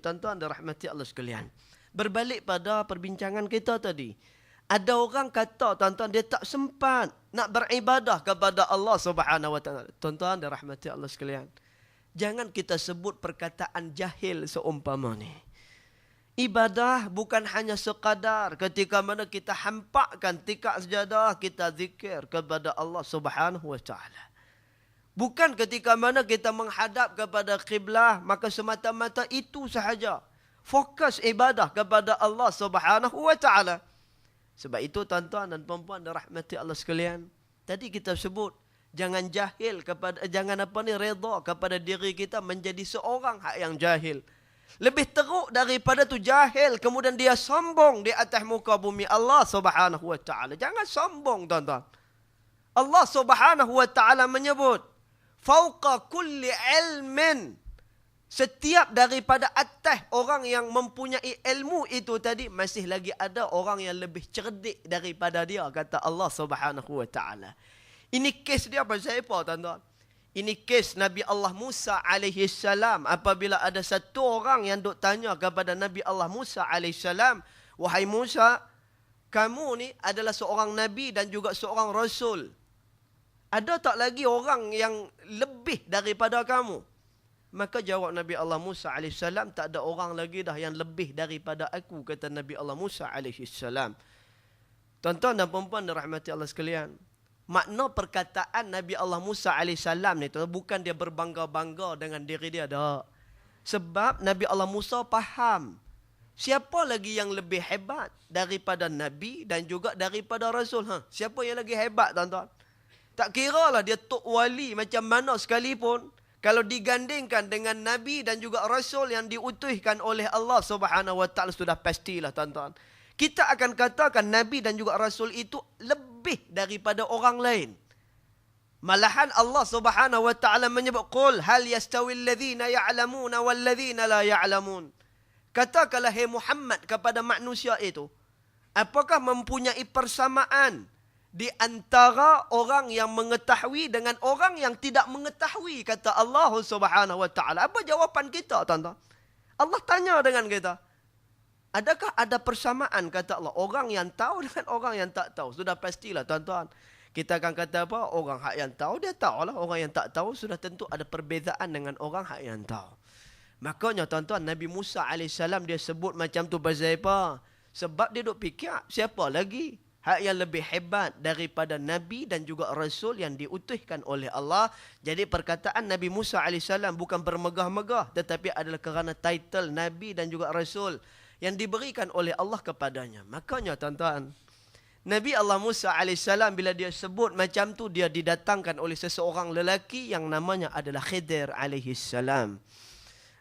tuan-tuan dirahmati Allah sekalian. Berbalik pada perbincangan kita tadi. Ada orang kata tuan-tuan dia tak sempat nak beribadah kepada Allah Subhanahu wa taala. Tuan-tuan dirahmati Allah sekalian. Jangan kita sebut perkataan jahil seumpama ni. Ibadah bukan hanya sekadar ketika mana kita hampakkan tikar sejadah, kita zikir kepada Allah Subhanahu wa taala. Bukan ketika mana kita menghadap kepada kiblah, maka semata-mata itu sahaja. Fokus ibadah kepada Allah Subhanahu wa taala. Sebab itu tuan-tuan dan puan-puan dirahmati Allah sekalian, tadi kita sebut jangan jahil kepada, jangan reda kepada diri kita menjadi seorang hak yang jahil. Lebih teruk daripada tu jahil kemudian dia sombong di atas muka bumi Allah Subhanahu wa taala. Jangan sombong tuan-tuan. Allah Subhanahu wa taala menyebut fauqa kulli ilmin, setiap daripada atas orang yang mempunyai ilmu itu tadi masih lagi ada orang yang lebih cerdik daripada dia, kata Allah Subhanahu wa taala. Ini kes dia pasal apa tuan-tuan? Ini kes Nabi Allah Musa alaihi salam. Apabila ada satu orang yang duk tanya kepada Nabi Allah Musa alaihi salam, wahai Musa, kamu ni adalah seorang nabi dan juga seorang rasul. Ada tak lagi orang yang lebih daripada kamu? Maka jawab Nabi Allah Musa alaihi salam, tak ada orang lagi dah yang lebih daripada aku, kata Nabi Allah Musa alaihi salam. Tuan-tuan dan puan-puan dirahmati Allah sekalian, makna perkataan Nabi Allah Musa AS ni tu bukan dia berbangga-bangga dengan diri dia, dah. Sebab Nabi Allah Musa faham siapa lagi yang lebih hebat daripada Nabi dan juga daripada Rasul. Siapa yang lagi hebat tuan-tuan? Tak kira lah dia tok wali macam mana sekalipun, kalau digandingkan dengan Nabi dan juga Rasul yang diutuskan oleh Allah Subhanahu wa taala, sudah pastilah tuan-tuan, kita akan katakan Nabi dan juga Rasul itu lebih daripada orang lain. Malahan Allah Subhanahu wa taala menyebut, qul hal yastawil ladzina ya'lamuna wal ladzina la ya'lamun. Katakanlah hai Muhammad kepada manusia itu, apakah mempunyai persamaan di antara orang yang mengetahui dengan orang yang tidak mengetahui, kata Allah Subhanahu wa taala. Apa jawapan kita tuan-tuan? Allah tanya dengan kita, adakah ada persamaan, kata Allah, orang yang tahu dengan orang yang tak tahu? Sudah pastilah tuan-tuan. Kita akan kata apa? Orang hak yang tahu, dia tahulah. Orang yang tak tahu, sudah tentu ada perbezaan dengan orang hak yang tahu. Makanya tuan-tuan, Nabi Musa AS dia sebut macam tu pasal apa? Sebab dia duk fikir, siapa lagi hak yang lebih hebat daripada Nabi dan juga Rasul yang diutuskan oleh Allah. Jadi perkataan Nabi Musa AS bukan bermegah-megah, tetapi adalah kerana title Nabi dan juga Rasul yang diberikan oleh Allah kepadanya. Makanya tuan-tuan, Nabi Allah Musa AS bila dia sebut macam tu, dia didatangkan oleh seseorang lelaki yang namanya adalah Khidir AS.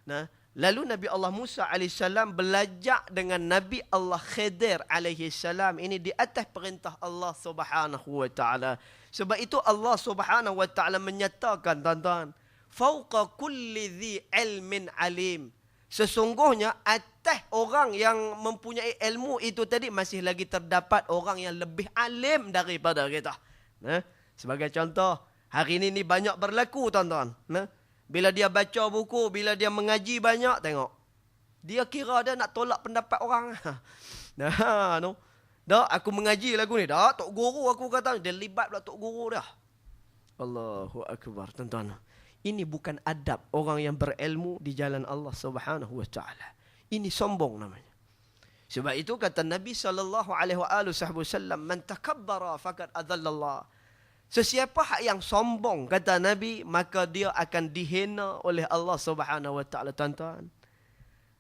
Nah, lalu Nabi Allah Musa AS belajar dengan Nabi Allah Khidir AS ini di atas perintah Allah Subhanahu wa taala. Sebab itu Allah Subhanahu wa taala menyatakan tuan-tuan, fauqa kulli dhi ilmin alim. Sesungguhnya atas orang yang mempunyai ilmu itu tadi masih lagi terdapat orang yang lebih alim daripada kita. Sebagai contoh, hari ini banyak berlaku tuan-tuan. Bila dia baca buku, bila dia mengaji banyak, tengok. Dia kira dia nak tolak pendapat orang. Dah, aku mengaji lagu ni. Dah, tok guru aku kata. Dia libat pula tok guru dah. Allahu Akbar tuan-tuan. Ini bukan adab orang yang berilmu di jalan Allah Subhanahu wa taala. Ini sombong namanya. Sebab itu kata Nabi sallallahu alaihi wasallam, man takabbara faqad adallallah. Sesiapa hak yang sombong, kata Nabi, maka dia akan dihina oleh Allah Subhanahu wa taala. Tuan-tuan,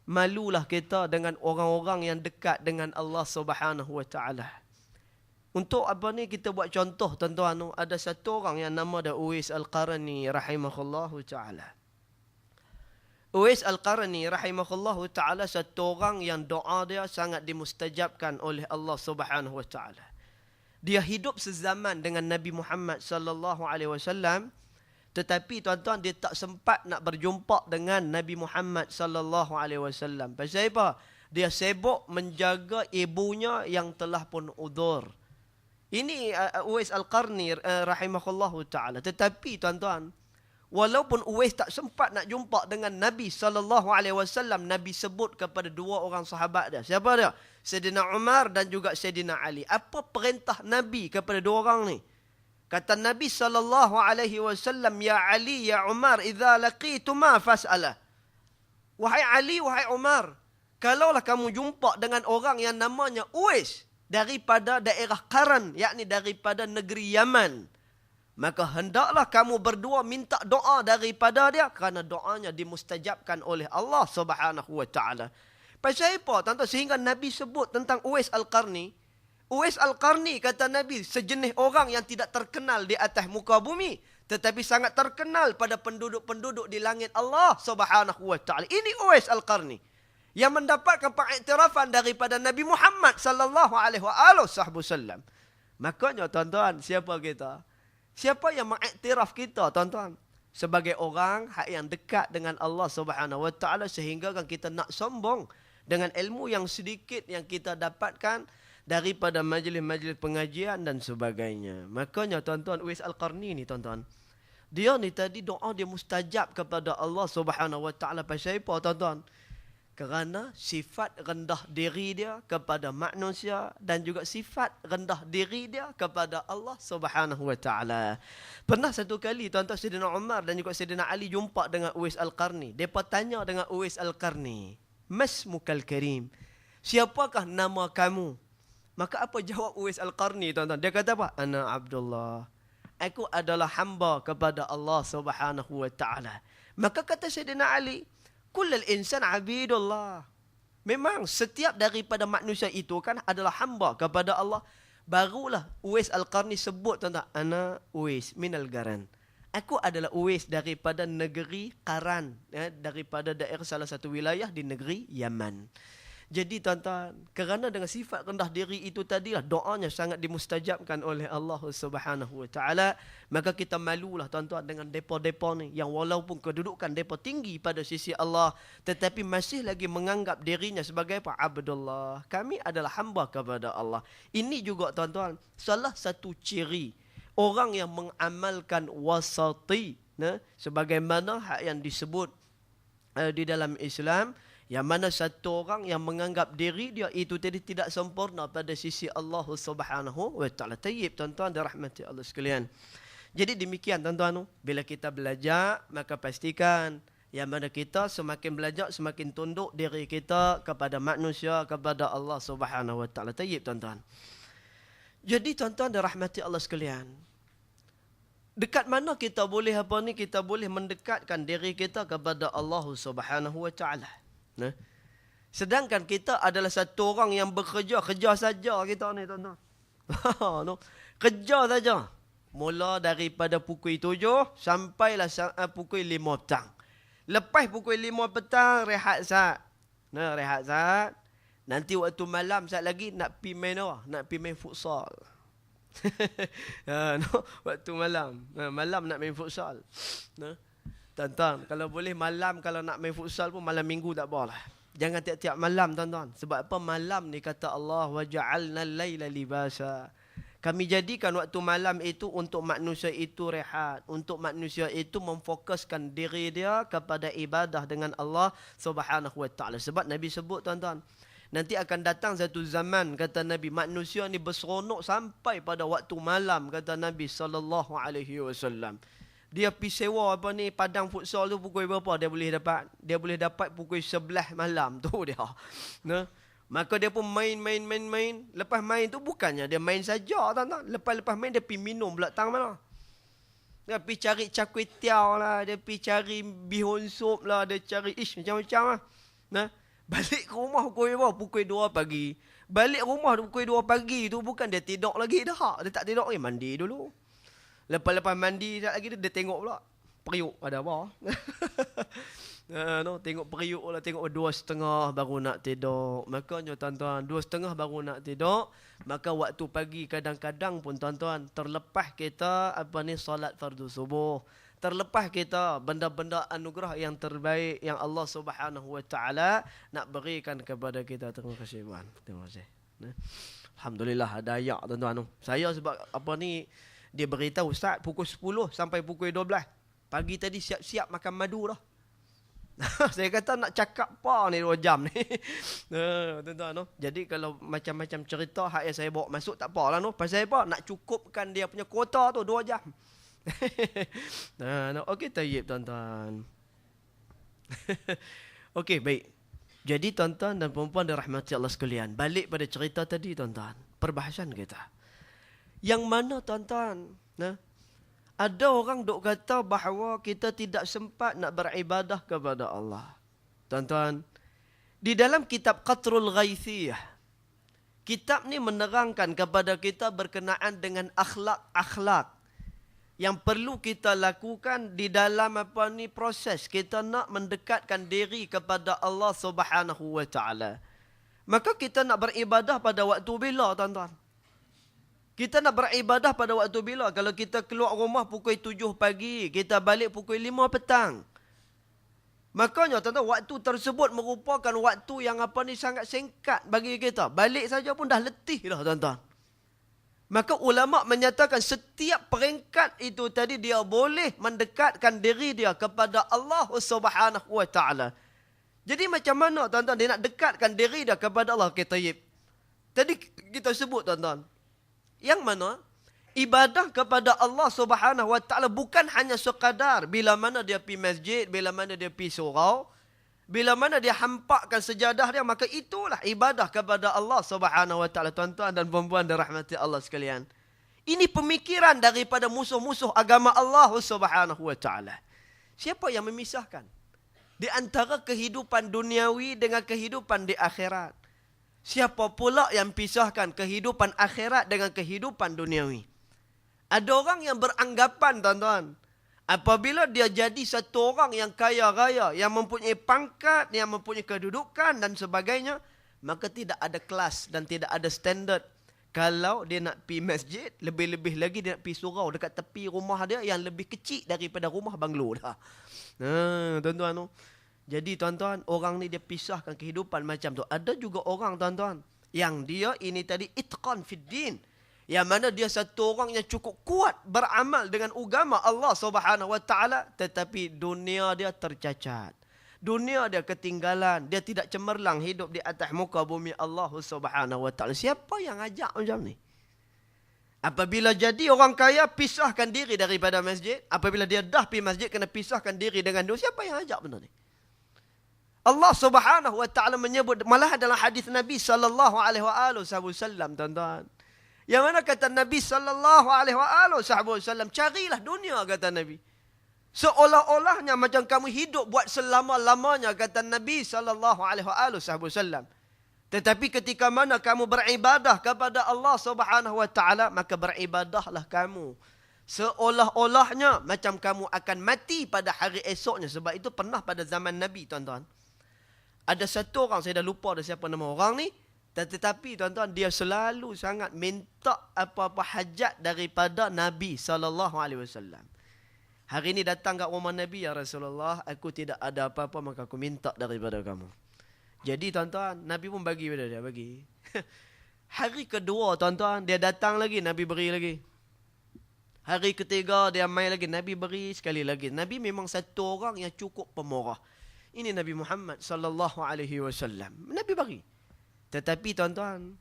malulah kita dengan orang-orang yang dekat dengan Allah Subhanahu wa taala. Untuk apa ni kita buat contoh tuan-tuan, ada satu orang yang nama dia Uwais Al-Qarni rahimahullahu taala. Uwais Al-Qarni rahimahullahu taala satu orang yang doa dia sangat dimustajabkan oleh Allah Subhanahu wa taala. Dia hidup sezaman dengan Nabi Muhammad sallallahu alaihi wasallam, tetapi tuan-tuan dia tak sempat nak berjumpa dengan Nabi Muhammad sallallahu alaihi wasallam. Pasal apa? Dia sibuk menjaga ibunya yang telah pun udzur. Ini Uwais Al-Qarni rahimahullahu taala. Tetapi tuan-tuan, Walaupun Uwais tak sempat nak jumpa dengan Nabi SAW, Nabi sebut kepada dua orang sahabat dia. Siapa dia? Sayyidina Umar dan juga Sayyidina Ali. Apa perintah Nabi kepada dua orang ni? Kata Nabi SAW, Ya Ali, Ya Umar, idza laqituma fas'alah. Wahai Ali, wahai Umar, kalaulah kamu jumpa dengan orang yang namanya Uwais daripada daerah Qaran, yakni daripada negeri Yaman, maka hendaklah kamu berdua minta doa daripada dia, kerana doanya dimustajabkan oleh Allah Subhanahu wa taala. Pasal apa? Tuan-tuan, sehingga Nabi sebut tentang Uwais Al-Qarni. Uwais Al-Qarni, kata Nabi, sejenis orang yang tidak terkenal di atas muka bumi, tetapi sangat terkenal pada penduduk-penduduk di langit Allah Subhanahu wa taala. Ini Uwais Al-Qarni yang mendapatkan pengiktirafan daripada Nabi Muhammad sallallahu alaihi wasallam. Makanya tuan-tuan, siapa kita? Siapa yang mengiktiraf kita, tuan-tuan? Sebagai orang yang dekat dengan Allah Subhanahu wa taala, sehingga kan kita nak sombong dengan ilmu yang sedikit yang kita dapatkan daripada majlis-majlis pengajian dan sebagainya. Makanya tuan-tuan, Uwais Al-Qarni ni, tuan-tuan, dia ni tadi doa dia mustajab kepada Allah Subhanahu wa taala. Pasal apa, tuan-tuan? Kerana sifat rendah diri dia kepada manusia dan juga sifat rendah diri dia kepada Allah Subhanahu wa taala. Pernah satu kali, tuan-tuan, Sayyidina Umar dan juga Sayyidina Ali jumpa dengan Uwais Al-Qarni. Depa tanya dengan Uwais Al-Qarni, "Masmukal karim?" Siapakah nama kamu? Maka apa jawab Uwais Al-Qarni, tuan-tuan? Dia kata apa? "Ana Abdullah." Aku adalah hamba kepada Allah Subhanahu wa taala. Maka kata Sayyidina Ali, "Kullal insan abidullah." Memang setiap daripada manusia itu kan adalah hamba kepada Allah. Barulah Uwais Al-Qarni sebut, tuan-tuan, "Ana Uwais minal Qaran." Aku adalah Uwais daripada negeri Qaran, daripada daerah salah satu wilayah di negeri Yaman. Jadi tuan-tuan, kerana dengan sifat rendah diri itu tadilah doanya sangat dimustajabkan oleh Allah Subhanahu wa taala, maka kita malulah, tuan-tuan, dengan depa-depa ni yang walaupun kedudukan depa tinggi pada sisi Allah, tetapi masih lagi menganggap dirinya sebagai apa? Abdullah. Kami adalah hamba kepada Allah. Ini juga, tuan-tuan, salah satu ciri orang yang mengamalkan wasati, sebagaimana yang disebut di dalam Islam, yang mana satu orang yang menganggap diri dia itu tadi tidak sempurna pada sisi Allah Subhanahu wa taala. Tayyib, tuan-tuan, dirahmati Allah sekalian. Jadi demikian, tuan-tuan, bila kita belajar, maka pastikan yang mana kita semakin belajar semakin tunduk diri kita kepada manusia, kepada Allah Subhanahu wa taala. Tayyib, tuan-tuan. Jadi tuan-tuan, dirahmati Allah sekalian, dekat mana kita boleh kita boleh mendekatkan diri kita kepada Allah Subhanahu wa taala. Sedangkan kita adalah satu orang yang kerja saja kita ni, tuan-tuan. Kerja saja. Mula daripada pukul 7 sampailah pukul 5 petang. Lepas pukul 5 petang rehat saat. Rehat saat. Nanti waktu malam saat lagi nak pi main nak pi main futsal. Waktu malam. Malam nak main futsal. Tuan-tuan, kalau boleh malam, kalau nak main futsal pun malam minggu tak apalah. Jangan tiap-tiap malam, tuan-tuan. Sebab apa? Malam ni kata Allah, wa ja'alna al-laila libasa. Kami jadikan waktu malam itu untuk manusia itu rehat, untuk manusia itu memfokuskan diri dia kepada ibadah dengan Allah Subhanahu wa taala. Sebab Nabi sebut, tuan-tuan, nanti akan datang satu zaman, kata Nabi, manusia ni berseronok sampai pada waktu malam, kata Nabi sallallahu alaihi wasallam. Dia pergi sewa padang futsal tu pukul berapa dia boleh dapat? Dia boleh dapat pukul 11 malam tu dia. Maka dia pun main. Lepas main tu bukannya dia main saja, tuan-tuan. Lepas main dia pergi minum pula tang mana. Dia pergi cari char kway teow lah, dia pergi cari bihun sup lah, dia cari macam-macam lah. Balik ke rumah pukul 2 pagi. Balik rumah pukul 2 pagi tu bukan dia tidur lagi dah. Dia tak tidur lagi, mandi dulu. Lepas mandi sekejap lagi dia tengok pula periuk ada apa. Tengok periuk lah, tengok 2:30 baru nak tidur. Makanya, tuan-tuan, 2:30 baru nak tidur. Maka waktu pagi kadang-kadang pun, tuan-tuan, terlepas kita solat fardu subuh. Terlepas kita benda-benda anugerah yang terbaik yang Allah Subhanahu wa taala nak berikan kepada kita. Terima kasih, Tuan. Terima kasih. Alhamdulillah ada ayat, tuan-tuan. Saya sebab dia beritahu Ustaz pukul 10 sampai pukul 12. Pagi tadi siap-siap makan madu dah. Saya kata nak cakap apa ni 2 jam ni. Tuan-tuan no. Jadi kalau macam-macam cerita hak yang saya bawa masuk tak apalah no. Pasal apa? Nak cukupkan dia punya kuota tu 2 jam. No. Okey, tayyib tuan-tuan. Okey, baik. Jadi tuan-tuan dan puan-puan dirahmati Allah sekalian, balik pada cerita tadi tuan-tuan, perbahasan kita. Yang mana tuan-tuan, nah, ada orang dok kata bahawa kita tidak sempat nak beribadah kepada Allah. Tuan-tuan, di dalam kitab Qatrul Ghaithiyah, kitab ni menerangkan kepada kita berkenaan dengan akhlak-akhlak yang perlu kita lakukan di dalam proses kita nak mendekatkan diri kepada Allah Subhanahu wa taala. Maka kita nak beribadah pada waktu bila tuan-tuan? Kita nak beribadah pada waktu bila? Kalau kita keluar rumah pukul 7 pagi, kita balik pukul 5 petang. Makanya tuan-tuan, waktu tersebut merupakan waktu yang sangat singkat bagi kita. Balik saja pun dah letih dah tuan-tuan. Maka ulama menyatakan setiap peringkat itu tadi dia boleh mendekatkan diri dia kepada Allah Subhanahu wa taala. Jadi macam mana tuan-tuan dia nak dekatkan diri dia kepada Allah? Kita tadi kita sebut tuan-tuan, yang mana ibadah kepada Allah Subhanahu wa taala bukan hanya sekadar bila mana dia pergi masjid, bila mana dia pergi surau, bila mana dia hampakkan sejadah dia, maka itulah ibadah kepada Allah Subhanahu wa taala. Tuan-tuan dan puan-puan dirahmati Allah sekalian, ini pemikiran daripada musuh-musuh agama Allah Subhanahu wa taala. Siapa yang memisahkan di antara kehidupan duniawi dengan kehidupan di akhirat? Siapa pula yang pisahkan kehidupan akhirat dengan kehidupan duniawi? Ada orang yang beranggapan tuan-tuan, apabila dia jadi satu orang yang kaya raya, yang mempunyai pangkat, yang mempunyai kedudukan dan sebagainya, maka tidak ada kelas dan tidak ada standard. Kalau dia nak pergi masjid, lebih-lebih lagi dia nak pergi surau dekat tepi rumah dia yang lebih kecil daripada rumah banglo dah. Tuan-tuan tu. Jadi tuan-tuan, orang ni dia pisahkan kehidupan macam tu. Ada juga orang tuan-tuan, yang dia ini tadi itqan fid din, yang mana dia satu orang yang cukup kuat beramal dengan agama Allah Subhanahu wa taala, tetapi dunia dia tercacat. Dunia dia ketinggalan, dia tidak cemerlang hidup di atas muka bumi Allah Subhanahu wa taala. Siapa yang ajak macam ni? Apabila jadi orang kaya, pisahkan diri daripada masjid. Apabila dia dah pergi masjid, kena pisahkan diri dengan dunia. Siapa yang ajak benda ni? Allah Subhanahu wa taala menyebut malah dalam hadis Nabi sallallahu alaihi wasallam tuan-tuan. Yang mana kata Nabi sallallahu alaihi wasallam, carilah dunia kata Nabi. Seolah-olahnya macam kamu hidup buat selama-lamanya kata Nabi sallallahu alaihi wasallam. Tetapi ketika mana kamu beribadah kepada Allah Subhanahu wa taala, maka beribadahlah kamu seolah-olahnya macam kamu akan mati pada hari esoknya. Sebab itu pernah pada zaman Nabi tuan-tuan, ada satu orang, saya dah lupa dah siapa nama orang ni, tetapi tuan-tuan dia selalu sangat minta apa-apa hajat daripada Nabi SAW. Hari ni datang kat rumah Nabi, ya Rasulullah, aku tidak ada apa-apa maka aku minta daripada kamu. Jadi tuan-tuan, Nabi pun bagi pada dia, bagi. Hari kedua tuan-tuan, dia datang lagi, Nabi beri lagi. Hari ketiga dia mai lagi, Nabi beri sekali lagi. Nabi memang satu orang yang cukup pemurah. Ini Nabi Muhammad sallallahu alaihi wasallam. Nabi bagi. Tetapi tuan-tuan,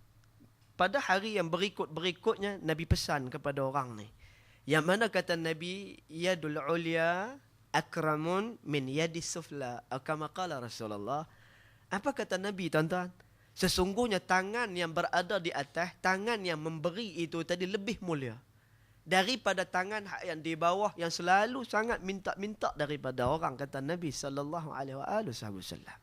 pada hari yang berikut-berikutnya Nabi pesan kepada orang ni. Yang mana kata Nabi, yadul ulya akramun min yadis sufla. Kama qala Rasulullah. Apa kata Nabi tuan-tuan? Sesungguhnya tangan yang berada di atas, tangan yang memberi itu tadi lebih mulia daripada tangan yang di bawah yang selalu sangat minta-minta daripada orang, kata Nabi sallallahu alaihi wasallam.